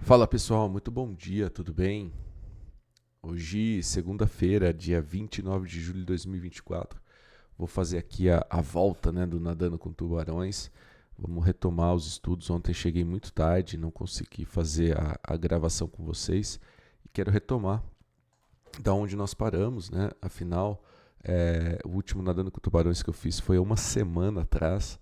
Fala pessoal, muito bom dia, tudo bem? Hoje, segunda-feira, dia 29 de julho de 2024, vou fazer aqui a volta, né, do Nadando com Tubarões. Vamos retomar os estudos. Ontem cheguei muito tarde, não consegui fazer a gravação com vocês e quero retomar da onde nós paramos, né? Afinal, o último Nadando com Tubarões que eu fiz foi há uma semana atrás,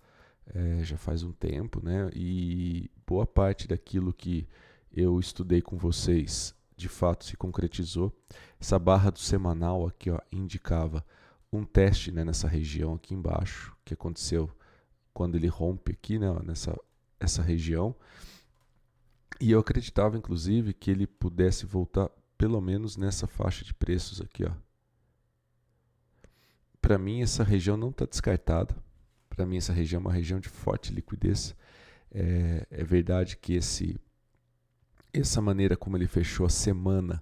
já faz um tempo, né? E boa parte daquilo que eu estudei com vocês de fato se concretizou. Essa barra do semanal aqui, ó, indicava um teste, né, nessa região aqui embaixo, que aconteceu quando ele rompe aqui, né, ó, nessa essa região. E eu acreditava, inclusive, que ele pudesse voltar pelo menos nessa faixa de preços aqui, ó. Para mim, essa região não está descartada. Para mim, essa região é uma região de forte liquidez. É verdade que essa maneira como ele fechou a semana,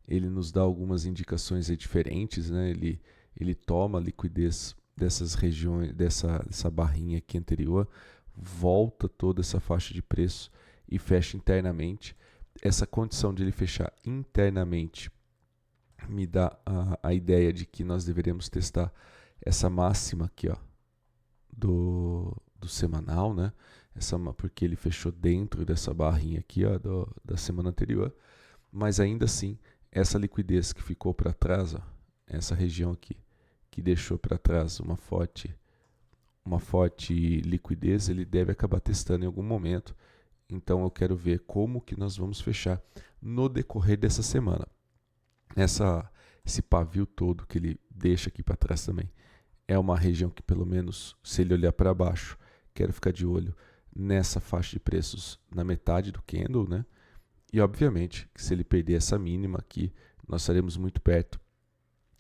ele nos dá algumas indicações aí diferentes, né? Ele toma a liquidez dessas regiões, dessa barrinha aqui anterior, volta toda essa faixa de preço e fecha internamente. Essa condição de ele fechar internamente me dá a ideia de que nós deveremos testar essa máxima aqui, ó, do semanal, né? Porque ele fechou dentro dessa barrinha aqui, ó, da semana anterior, mas ainda assim, essa liquidez que ficou para trás, ó, essa região aqui, que deixou para trás uma forte liquidez, ele deve acabar testando em algum momento. Então eu quero ver como que nós vamos fechar no decorrer dessa semana. Esse pavio todo que ele deixa aqui para trás também é uma região que, pelo menos, se ele olhar para baixo, quero ficar de olho nessa faixa de preços na metade do candle, né? E obviamente que se ele perder essa mínima aqui, nós estaremos muito perto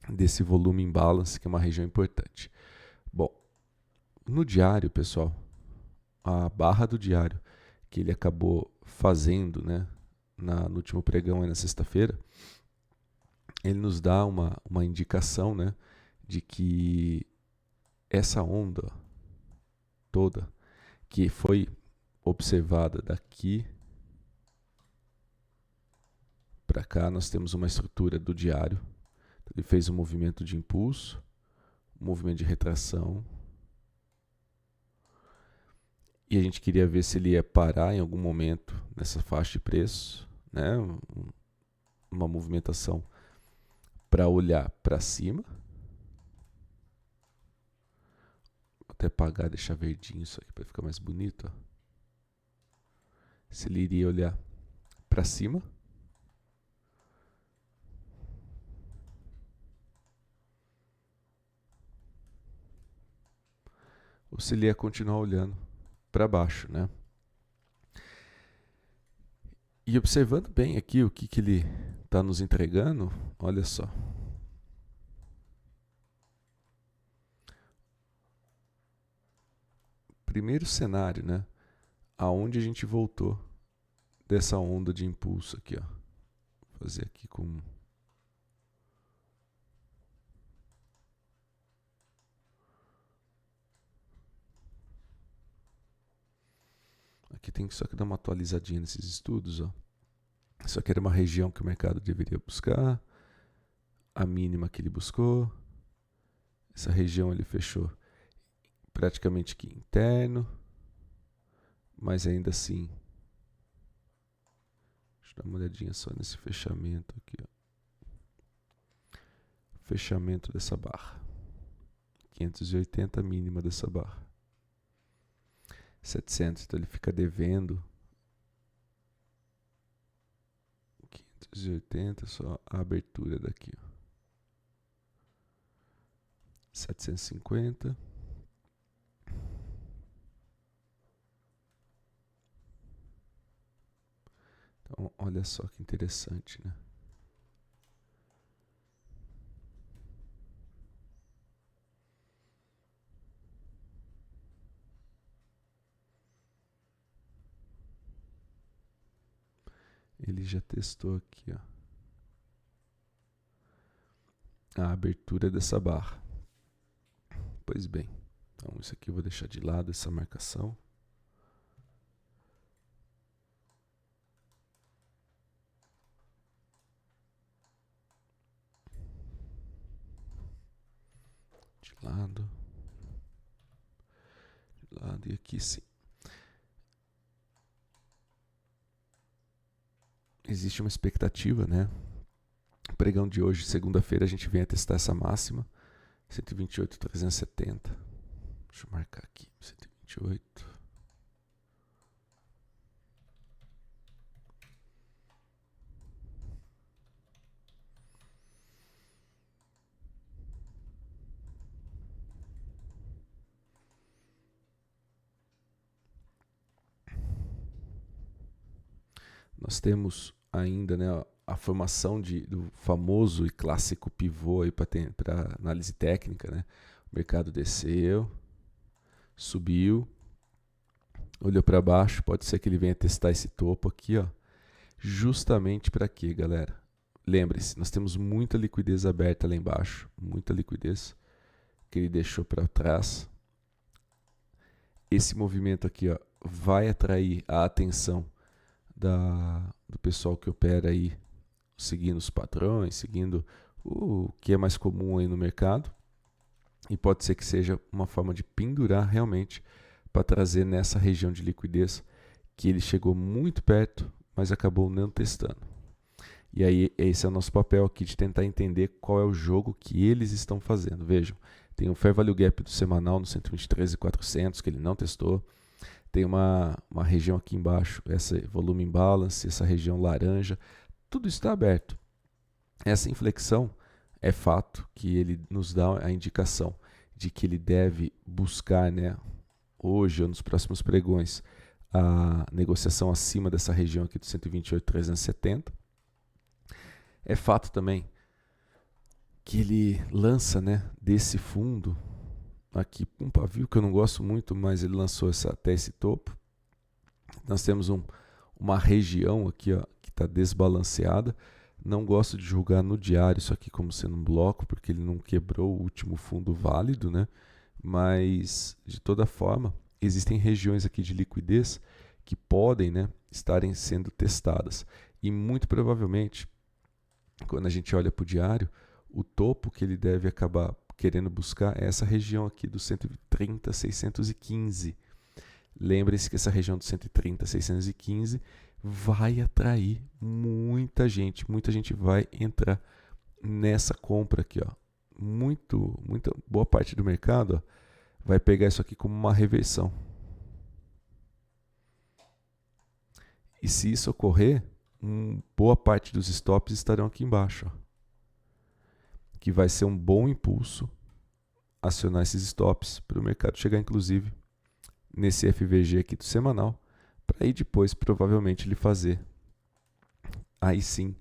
desse volume imbalance, que é uma região importante. Bom, no diário, pessoal, a barra do diário que ele acabou fazendo, né, no último pregão aí na sexta-feira, ele nos dá uma indicação, né, de que essa onda toda que foi observada daqui para cá, nós temos uma estrutura do diário. Ele fez um movimento de impulso, um movimento de retração, e a gente queria ver se ele ia parar em algum momento nessa faixa de preço, né? Uma movimentação para olhar para cima. Vou até apagar, deixar verdinho isso aqui para ficar mais bonito. Ó. Se ele iria olhar para cima, ou se ele ia continuar olhando para baixo, né? E observando bem aqui o que ele está nos entregando, olha só. Primeiro cenário, né? Aonde a gente voltou dessa onda de impulso aqui, ó. Vou fazer aqui com aqui tem só que dar uma atualizadinha nesses estudos, ó. Isso aqui era uma região que o mercado deveria buscar, a mínima que ele buscou. Essa região ele fechou praticamente aqui interno, mas ainda assim, deixa eu dar uma olhadinha só nesse fechamento aqui, ó. Fechamento dessa barra. 580 mínima dessa barra. 700, então ele fica devendo 580, só a abertura daqui, ó. 750. Então, olha só que interessante, né? Ele já testou aqui, ó, a abertura dessa barra. Pois bem, então isso aqui eu vou deixar de lado, essa marcação. lado e aqui sim. Existe uma expectativa, né? O pregão de hoje, segunda-feira, a gente vem a testar essa máxima, 128,370. Deixa eu marcar aqui, 128. Nós temos ainda, né, a formação do famoso e clássico pivô para análise técnica, né? O mercado desceu, subiu, olhou para baixo, pode ser que ele venha testar esse topo aqui, ó. Justamente para quê, galera? Lembre-se, nós temos muita liquidez aberta lá embaixo, muita liquidez que ele deixou para trás. Esse movimento aqui, ó, vai atrair a atenção do pessoal que opera aí, seguindo os padrões, seguindo o que é mais comum aí no mercado. E pode ser que seja uma forma de pendurar realmente para trazer nessa região de liquidez que ele chegou muito perto, mas acabou não testando. E aí esse é o nosso papel aqui de tentar entender qual é o jogo que eles estão fazendo. Vejam, tem o Fair Value Gap do semanal no 123,400 que ele não testou. Tem uma região aqui embaixo, esse volume imbalance, essa região laranja, tudo está aberto. Essa inflexão é fato que ele nos dá a indicação de que ele deve buscar, né, hoje ou nos próximos pregões, a negociação acima dessa região aqui do 128,370. É fato também que ele lança, né, desse fundo aqui um pavio que eu não gosto muito, mas ele lançou até esse topo. Nós temos uma região aqui, ó, que está desbalanceada. Não gosto de julgar no diário isso aqui como sendo um bloco, porque ele não quebrou o último fundo válido, né? Mas, de toda forma, existem regiões aqui de liquidez que podem, né, estarem sendo testadas. E muito provavelmente, quando a gente olha para o diário, o topo que ele deve acabar querendo buscar é essa região aqui do 130,615. Lembre-se que essa região do 130,615 vai atrair muita gente vai entrar nessa compra aqui, ó. Muita boa parte do mercado, ó, vai pegar isso aqui como uma reversão. E se isso ocorrer, boa parte dos stops estarão aqui embaixo, ó, que vai ser um bom impulso acionar esses stops para o mercado chegar, inclusive, nesse FVG aqui do semanal, para aí depois, provavelmente, ele fazer, aí sim,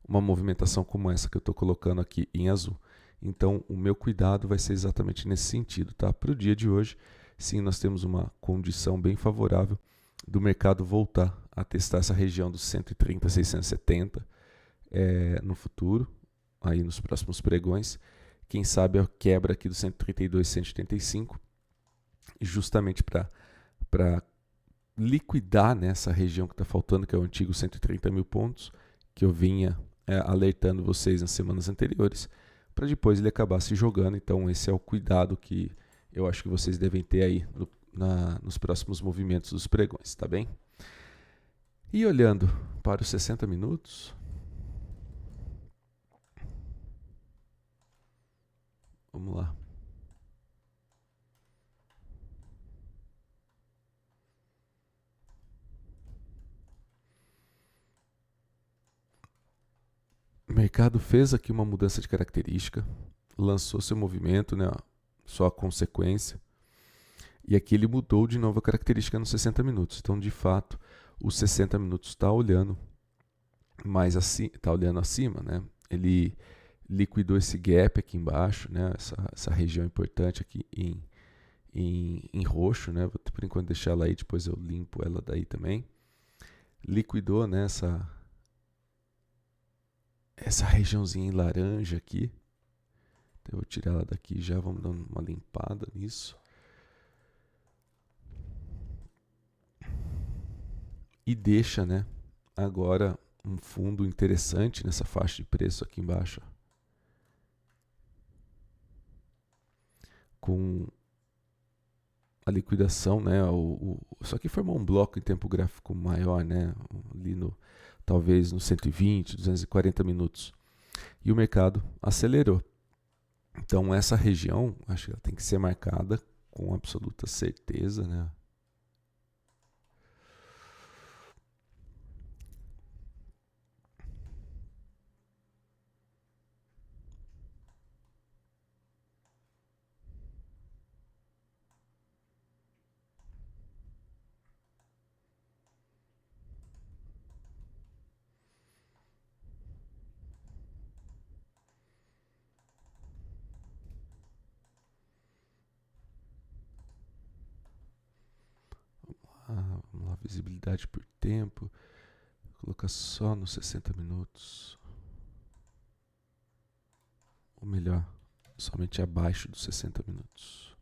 uma movimentação como essa que eu estou colocando aqui em azul. Então, o meu cuidado vai ser exatamente nesse sentido, tá? Para o dia de hoje, sim, nós temos uma condição bem favorável do mercado voltar a testar essa região dos 130,670 no futuro, aí nos próximos pregões. Quem sabe a quebra aqui do 132,185, justamente para liquidar nessa região que está faltando, que é o antigo 130 mil pontos, que eu vinha alertando vocês nas semanas anteriores, para depois ele acabar se jogando. Então esse é o cuidado que eu acho que vocês devem ter aí nos próximos movimentos dos pregões, tá bem? E olhando para os 60 minutos, vamos lá. O mercado fez aqui uma mudança de característica, lançou seu movimento, né, sua consequência, e aqui ele mudou de novo a característica nos 60 minutos. Então, de fato, os 60 minutos está olhando mais assim, está olhando acima, né? Ele liquidou esse gap aqui embaixo, né? Essa região importante aqui em roxo, né? Vou por enquanto deixar ela aí, depois eu limpo ela daí também. Liquidou, né, essa regiãozinha em laranja aqui. Então eu vou tirar ela daqui já, vamos dar uma limpada nisso. E deixa, né, agora um fundo interessante nessa faixa de preço aqui embaixo. com a liquidação, né? Só que formou um bloco em tempo gráfico maior, né? Ali talvez no 120, 240 minutos. E o mercado acelerou. Então essa região, acho que ela tem que ser marcada com absoluta certeza, né? Vamos lá, visibilidade por tempo. Vou colocar só nos 60 minutos. Ou melhor, somente abaixo dos 60 minutos.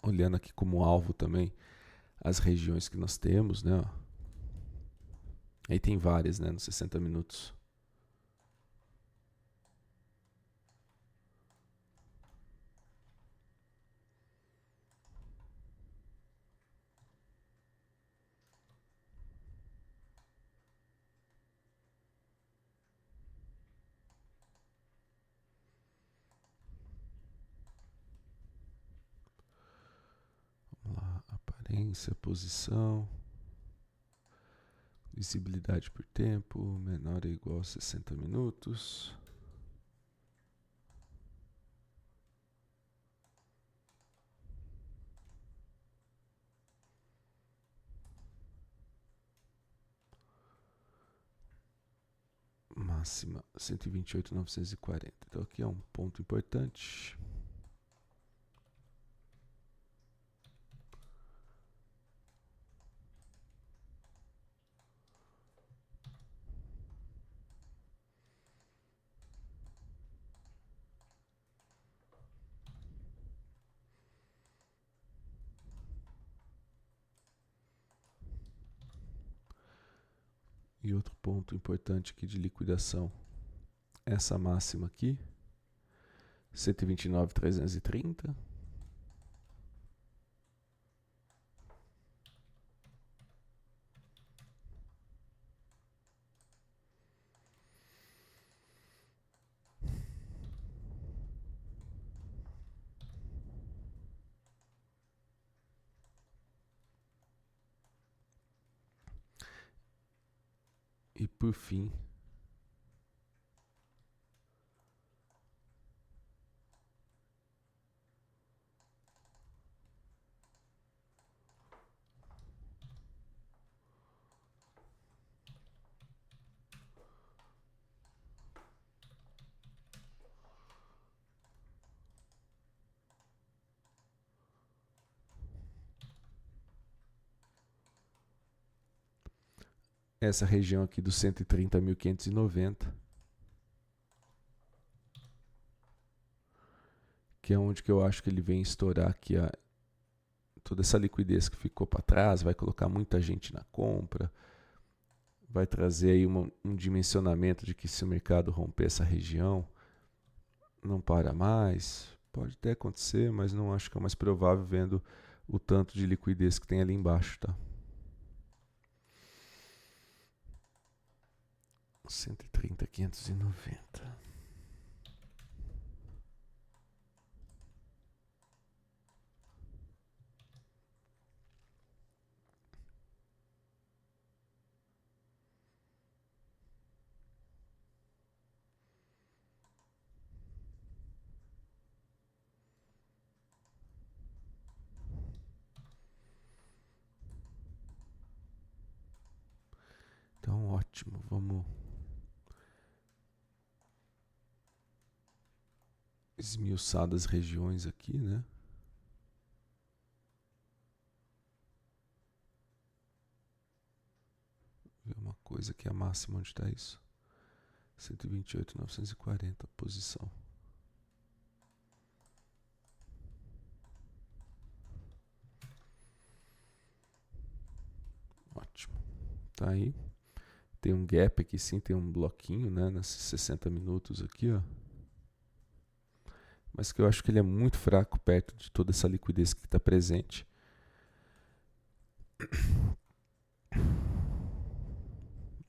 Olhando aqui como alvo também as regiões que nós temos, né? Aí tem várias, né? Nos 60 minutos. Vamos lá, aparência, posição, visibilidade por tempo, menor ou igual a 60 minutos. Máxima 128.940. Então aqui é um ponto importante. E outro ponto importante aqui de liquidação, essa máxima aqui, 129.330. E por fim, essa região aqui dos 130.590, que é onde que eu acho que ele vem estourar aqui toda essa liquidez que ficou para trás, vai colocar muita gente na compra, vai trazer aí um dimensionamento de que se o mercado romper essa região, não para mais. Pode até acontecer, mas não acho que é o mais provável vendo o tanto de liquidez que tem ali embaixo, tá? 130.590. Então, ótimo, vamos esmiuçar das regiões aqui, né? Ver uma coisa que é a máxima, onde está isso? 128.940, posição. Tá aí. Tem um gap aqui sim, tem um bloquinho, né, nesses 60 minutos aqui, ó. Mas que eu acho que ele é muito fraco perto de toda essa liquidez que está presente.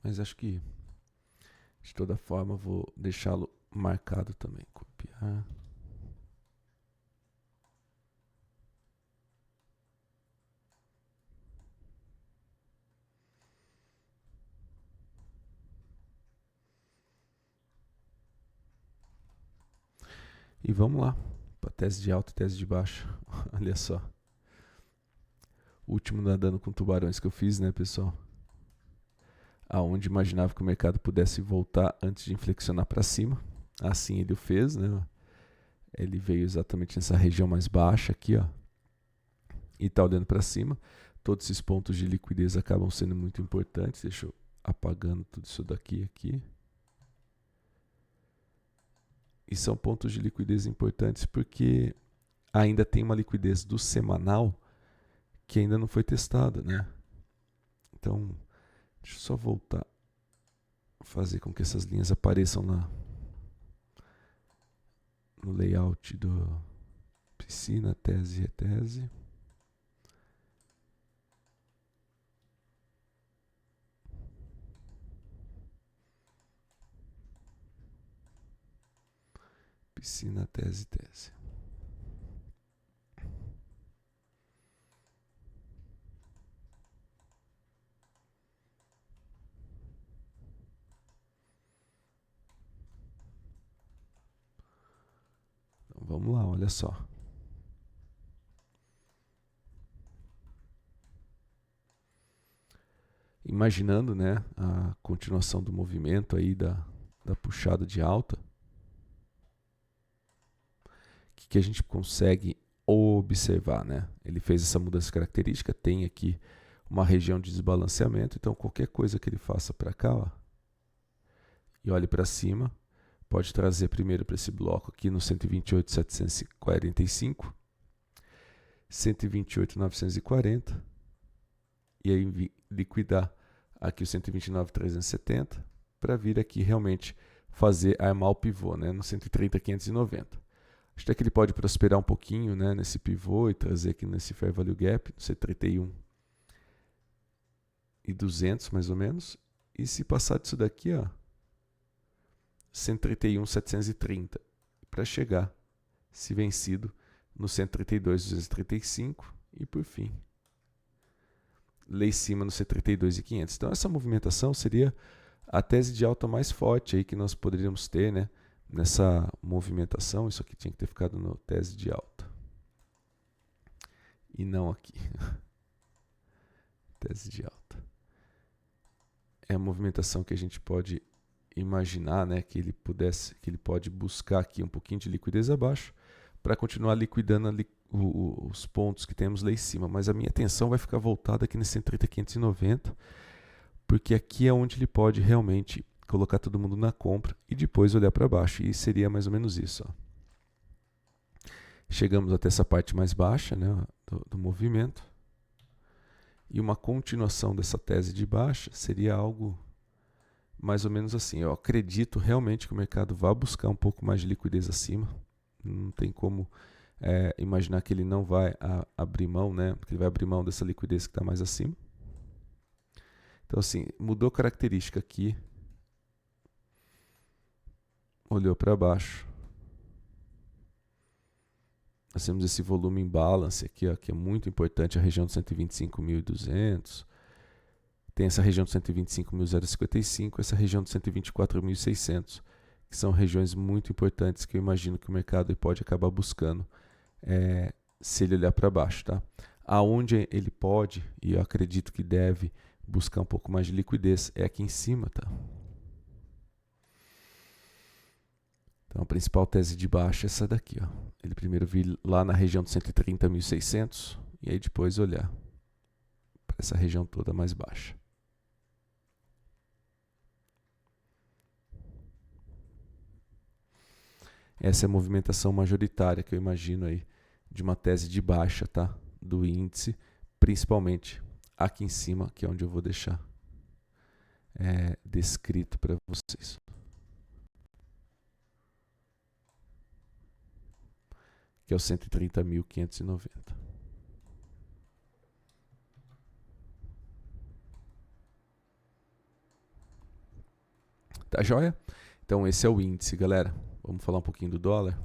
Mas acho que, de toda forma, vou deixá-lo marcado também. Copiar. E vamos lá, para tese de alta e tese de baixa. Olha só. O último nadando com tubarões que eu fiz, né, pessoal? Aonde imaginava que o mercado pudesse voltar antes de inflexionar para cima. Assim ele o fez, né? Ele veio exatamente nessa região mais baixa aqui, ó. E está olhando para cima. Todos esses pontos de liquidez acabam sendo muito importantes. Deixa eu apagando tudo isso daqui aqui. E são pontos de liquidez importantes porque ainda tem uma liquidez do semanal que ainda não foi testada, né? Então, deixa eu só voltar a fazer com que essas linhas apareçam no layout do piscina, tese e retese. Piscina, tese, tese. Então, vamos lá, olha só. Imaginando, né, a continuação do movimento aí da puxada de alta, o que a gente consegue observar, né? Ele fez essa mudança característica, tem aqui uma região de desbalanceamento, então qualquer coisa que ele faça para cá, ó, e olhe para cima, pode trazer primeiro para esse bloco aqui no 128.745, 128.940, e aí liquidar aqui o 129.370 para vir aqui realmente armar o pivô, né, no 130.590. Acho até que ele pode prosperar um pouquinho, né, nesse pivô e trazer aqui nesse Fair Value Gap, no 131.200 mais ou menos. E se passar disso daqui, ó, 131.730, para chegar, se vencido, no 132.235 e por fim, lá em cima no 132.500. Então essa movimentação seria a tese de alta mais forte aí que nós poderíamos ter, né? Nessa movimentação. Isso aqui tinha que ter ficado no tese de alta. E não aqui. Tese de alta. É a movimentação que a gente pode imaginar, né? Que ele pode buscar aqui um pouquinho de liquidez abaixo para continuar liquidando os pontos que temos lá em cima. Mas a minha atenção vai ficar voltada aqui nesse 130.590, porque aqui é onde ele pode realmente colocar todo mundo na compra e depois olhar para baixo. E seria mais ou menos isso. Ó. Chegamos até essa parte mais baixa, né, do movimento. E uma continuação dessa tese de baixa seria algo mais ou menos assim. Eu acredito realmente que o mercado vai buscar um pouco mais de liquidez acima. Não tem como imaginar que ele não vai abrir mão, né? Porque ele vai abrir mão dessa liquidez que está mais acima. Então, assim, mudou característica aqui. Olhou para baixo. Nós temos esse volume em balance aqui, ó, que é muito importante, a região de 125.200. Tem essa região de 125.055, essa região de 124.600, que são regiões muito importantes que eu imagino que o mercado pode acabar buscando se ele olhar para baixo. Tá? Aonde ele pode, e eu acredito que deve, buscar um pouco mais de liquidez é aqui em cima. Tá? Então a principal tese de baixa é essa daqui. Ó. Ele primeiro vir lá na região de 130.600 e aí depois olhar para essa região toda mais baixa. Essa é a movimentação majoritária que eu imagino aí de uma tese de baixa, tá? Do índice, principalmente aqui em cima, que é onde eu vou deixar descrito para vocês. Que é o 130.590. Tá joia? Então esse é o índice, galera. Vamos falar um pouquinho do dólar.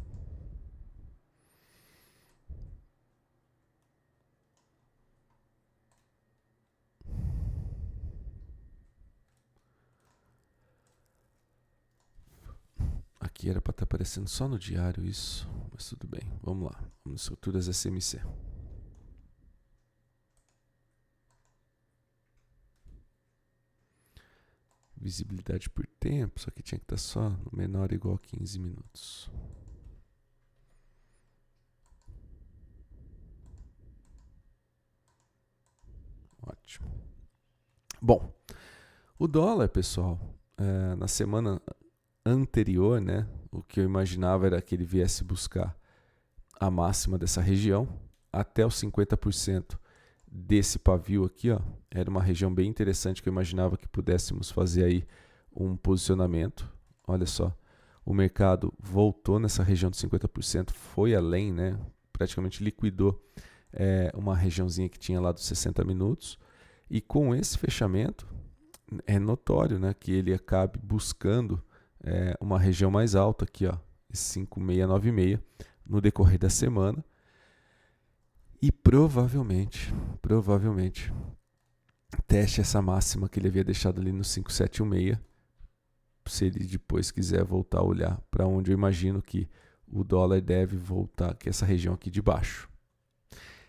Aqui era para estar aparecendo só no diário isso, mas tudo bem. Vamos lá. Vamos estruturas SMC. Visibilidade por tempo, só que tinha que estar só no menor ou igual a 15 minutos. Ótimo. Bom, o dólar, pessoal, na semana anterior, né, o que eu imaginava era que ele viesse buscar a máxima dessa região até os 50% desse pavio aqui, ó. Era uma região bem interessante que eu imaginava que pudéssemos fazer aí um posicionamento. Olha só, o mercado voltou nessa região de 50%, foi além, né? Praticamente liquidou uma regiãozinha que tinha lá dos 60 minutos. E com esse fechamento, é notório, né, que ele acabe buscando uma região mais alta aqui, ó, 5.696 no decorrer da semana. E provavelmente, teste essa máxima que ele havia deixado ali no 5.716, se ele depois quiser voltar a olhar para onde eu imagino que o dólar deve voltar, que é essa região aqui de baixo.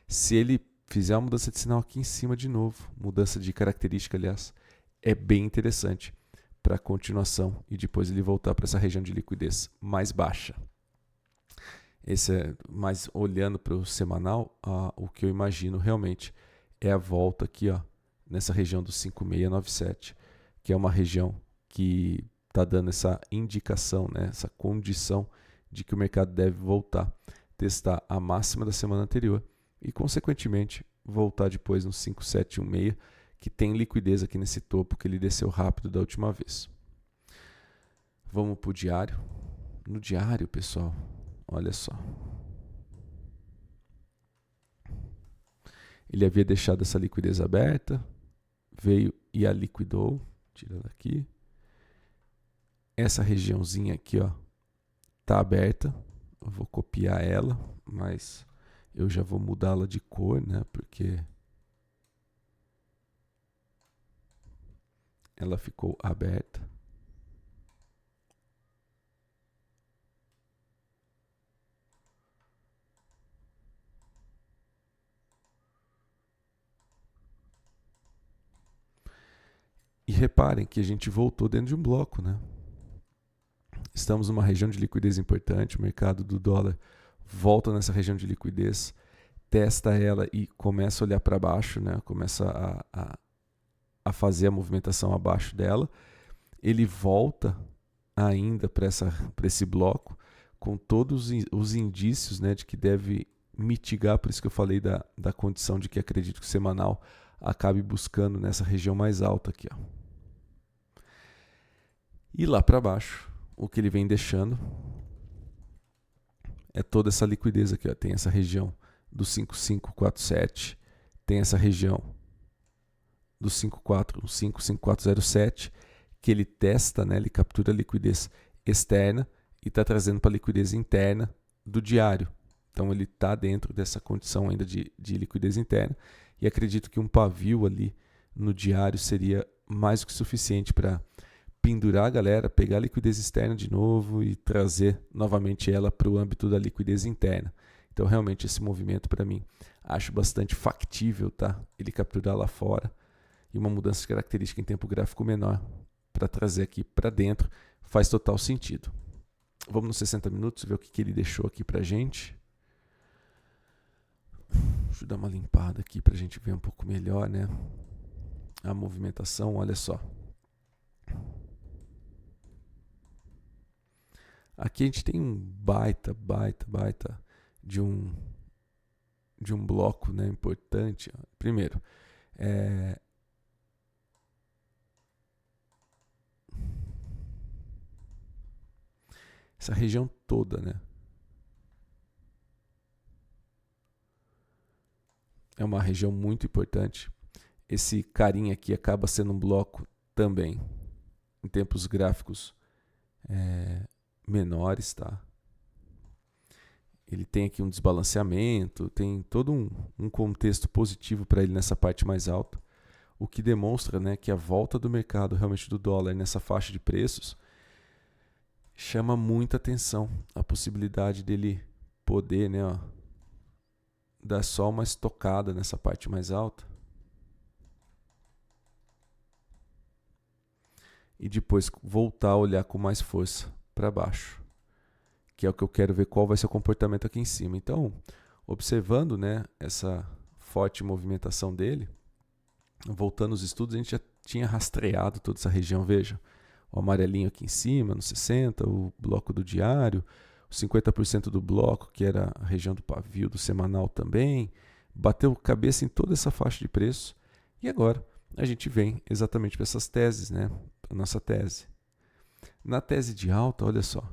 Se ele fizer uma mudança de sinal aqui em cima de novo, mudança de característica, aliás, é bem interessante para a continuação e depois ele voltar para essa região de liquidez mais baixa. Esse é mais olhando para o semanal, o que eu imagino realmente é a volta aqui, ó, nessa região do 5.697, que é uma região que está dando essa indicação, né, essa condição de que o mercado deve voltar, testar a máxima da semana anterior e, consequentemente, voltar depois no 5.716, que tem liquidez aqui nesse topo que ele desceu rápido da última vez. Vamos para o diário. No diário, pessoal, olha só. Ele havia deixado essa liquidez aberta, veio e a liquidou. Tira daqui. Essa regiãozinha aqui, ó, tá aberta. Eu vou copiar ela, mas eu já vou mudá-la de cor, né? Porque ela ficou aberta. E reparem que a gente voltou dentro de um bloco, né? Estamos numa região de liquidez importante, o mercado do dólar volta nessa região de liquidez, testa ela e começa a olhar para baixo, né? Começa a fazer a movimentação abaixo dela. Ele volta ainda para esse bloco com todos os indícios, né, de que deve mitigar, por isso que eu falei da condição de que acredito que o semanal acabe buscando nessa região mais alta aqui, ó. E lá para baixo, o que ele vem deixando é toda essa liquidez aqui, ó. Tem essa região do 5547, tem essa região do 5407, que ele testa, né, ele captura a liquidez externa e está trazendo para a liquidez interna do diário. Então ele está dentro dessa condição ainda de liquidez interna e acredito que um pavio ali no diário seria mais do que suficiente para pendurar a galera, pegar a liquidez externa de novo e trazer novamente ela para o âmbito da liquidez interna. Então realmente esse movimento para mim acho bastante factível, tá? Ele capturar lá fora e uma mudança de característica em tempo gráfico menor para trazer aqui para dentro faz total sentido. Vamos nos 60 minutos ver o que ele deixou aqui para a gente. Deixa eu dar uma limpada aqui para a gente ver um pouco melhor, né? A movimentação, olha só. Aqui a gente tem um baita de um bloco, né, importante. Primeiro, essa região toda, né? É uma região muito importante. Esse carinha aqui acaba sendo um bloco também, em tempos gráficos menores, tá? Ele tem aqui um desbalanceamento, tem todo um contexto positivo para ele nessa parte mais alta, o que demonstra, né, que a volta do mercado realmente do dólar nessa faixa de preços chama muita atenção. A possibilidade dele poder, né, ó, dar só uma estocada nessa parte mais alta e depois voltar a olhar com mais força para baixo, que é o que eu quero ver qual vai ser o comportamento aqui em cima. Então, observando, né, essa forte movimentação dele, voltando aos estudos, a gente já tinha rastreado toda essa região, veja, o amarelinho aqui em cima, no 60, o bloco do diário, os 50% do bloco, que era a região do pavio, do semanal também, bateu cabeça em toda essa faixa de preço, e agora a gente vem exatamente para essas teses, né, a nossa tese. Na tese de alta, olha só,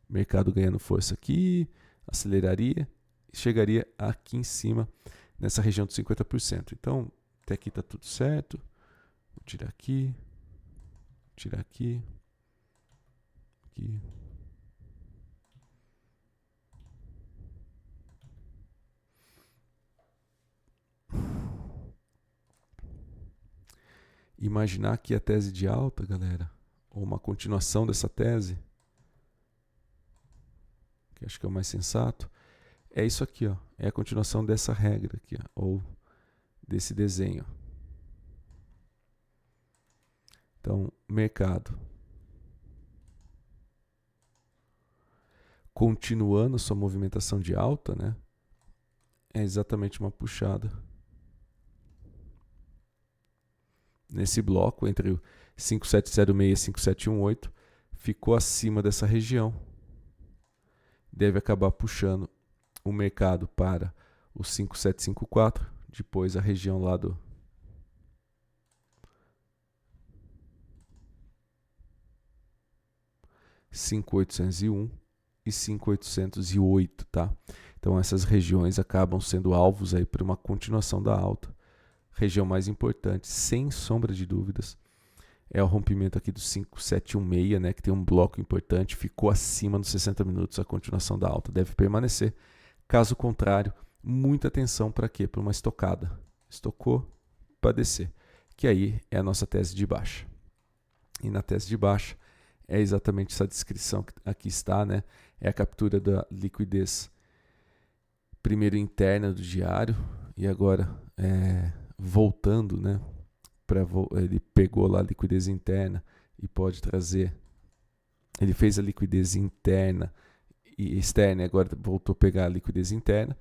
mercado ganhando força aqui, aceleraria, chegaria aqui em cima, nessa região dos 50%. Então, até aqui está tudo certo. Vou tirar aqui, aqui. Imaginar que a tese de alta, galera, ou uma continuação dessa tese, que acho que é o mais sensato, é isso aqui, ó, é a continuação dessa regra aqui, ó, ou desse desenho. Então, mercado continuando sua movimentação de alta, né? É exatamente uma puxada nesse bloco entre o 5706 e 5718, ficou acima dessa região. Deve acabar puxando o mercado para o 5754, depois a região lá do 5801 e 5808, tá? Então essas regiões acabam sendo alvos aí para uma continuação da alta. Região mais importante, sem sombra de dúvidas, é o rompimento aqui do 5716, né, que tem um bloco importante, ficou acima dos 60 minutos, a continuação da alta deve permanecer. Caso contrário, muita atenção para quê? Para uma estocada. Estocou para descer, que aí é a nossa tese de baixa. E na tese de baixa é exatamente essa descrição que aqui está, né? É a captura da liquidez primeiro interna do diário e agora voltando, né? Ele pegou lá a liquidez interna e pode trazer. Ele fez a liquidez interna e externa e agora voltou a pegar a liquidez interna.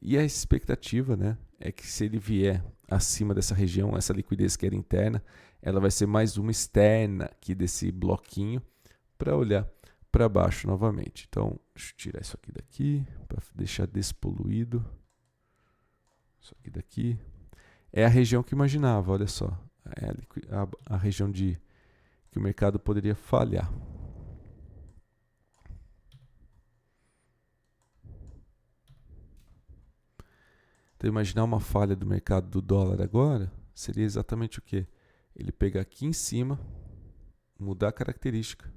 E a expectativa, né, é que se ele vier acima dessa região, essa liquidez que era interna, ela vai ser mais uma externa aqui desse bloquinho para olhar para baixo novamente. Então, deixa eu tirar isso aqui daqui para deixar despoluído. Isso aqui daqui. É a região que imaginava, olha só. É a região que o mercado poderia falhar. Então, imaginar uma falha do mercado do dólar agora seria exatamente o quê? Ele pegar aqui em cima, mudar a característica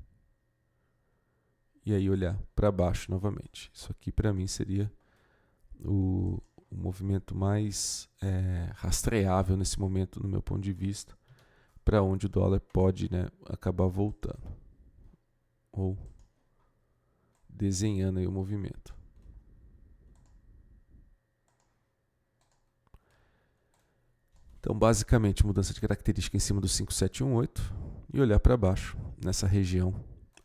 e aí olhar para baixo novamente. Isso aqui para mim seria o movimento mais rastreável nesse momento, no meu ponto de vista, para onde o dólar pode, né, acabar voltando ou desenhando aí o movimento. Então, basicamente, mudança de característica em cima do 5718 e olhar para baixo, nessa região,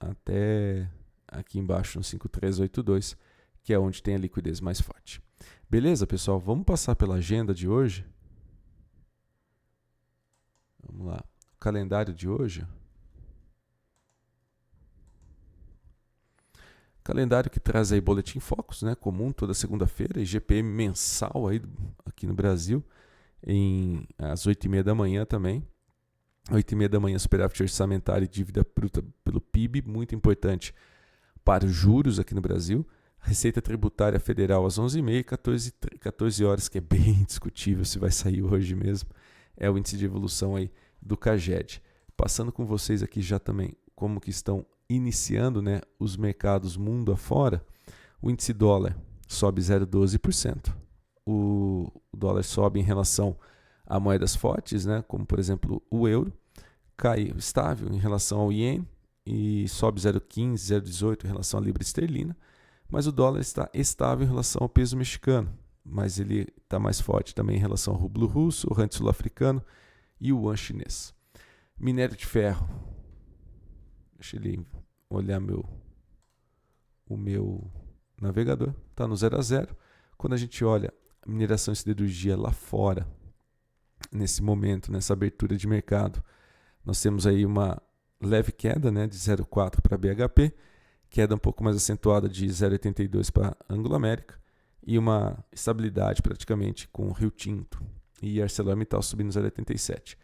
até aqui embaixo no 5382, que é onde tem a liquidez mais forte. Beleza, pessoal? Vamos passar pela agenda de hoje? Vamos lá. O calendário de hoje. Calendário que traz aí Boletim Focus, né, comum toda segunda-feira, e GPM mensal aí aqui no Brasil, às 8h30 da manhã também. 8h30 da manhã, superávit orçamentário e dívida bruta pelo PIB, muito importante para os juros aqui no Brasil. Receita Tributária Federal às 11h30, 14 horas, que é bem discutível se vai sair hoje mesmo, é o índice de evolução aí do CAGED. Passando com vocês aqui já também como que estão iniciando, né, os mercados mundo afora, o índice dólar sobe 0,12%. O dólar sobe em relação a moedas fortes, né, como por exemplo o euro, cai estável em relação ao iene e sobe 0,15, 0,18 em relação à libra esterlina, mas o dólar está estável em relação ao peso mexicano, mas ele está mais forte também em relação ao rublo russo, o rand sul-africano e o yuan chinês. Minério de ferro, deixa ele olhar o meu navegador, está no 0 a 0. Quando a gente olha a mineração e siderurgia lá fora, nesse momento, nessa abertura de mercado, nós temos aí uma leve queda, né, de 0,4 para BHP, queda um pouco mais acentuada de 0,82 para Anglo-América e uma estabilidade praticamente com Rio Tinto e ArcelorMittal subindo 0,87.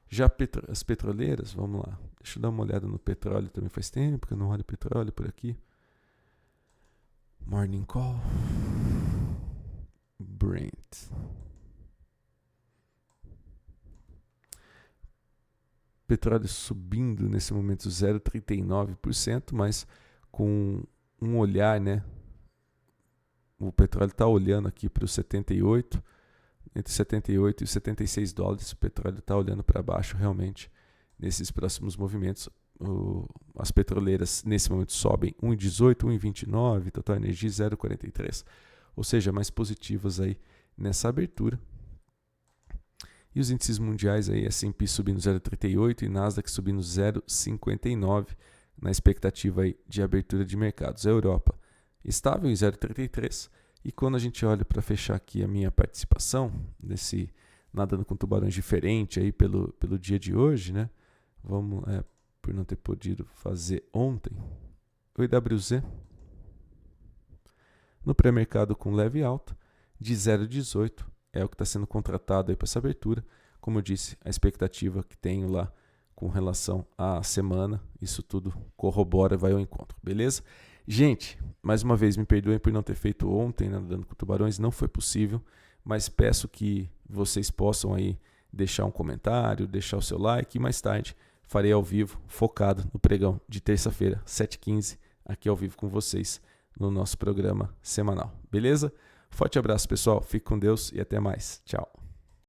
Já as petroleiras, vamos lá, deixa eu dar uma olhada no petróleo também, faz tempo que eu não olho petróleo por aqui. Morning Call, Brent. Petróleo subindo nesse momento 0,39%, mas com um olhar, né? O petróleo está olhando aqui para os 78, entre 78 e 76 dólares. O petróleo está olhando para baixo realmente nesses próximos movimentos. As petroleiras nesse momento sobem 1,18, 1,29, Total Energia 0,43. Ou seja, mais positivas aí nessa abertura. E os índices mundiais aí, S&P subindo 0,38 e Nasdaq subindo 0,59 na expectativa aí de abertura de mercados. A Europa estável em 0,33. E quando a gente olha para fechar aqui a minha participação nesse Nadando com Tubarões diferente aí pelo dia de hoje, né? Vamos, por não ter podido fazer ontem, o IWZ no pré-mercado com leve alta de 0,18 é o que está sendo contratado aí para essa abertura. Como eu disse, a expectativa que tenho lá com relação à semana, isso tudo corrobora, vai ao encontro, beleza? Gente, mais uma vez, me perdoem por não ter feito ontem, né, Nadando com Tubarões, não foi possível, mas peço que vocês possam aí deixar um comentário, deixar o seu like e mais tarde farei ao vivo, focado no pregão de terça-feira, 7h15, aqui ao vivo com vocês no nosso programa semanal, beleza? Forte abraço, pessoal, fique com Deus e até mais, tchau!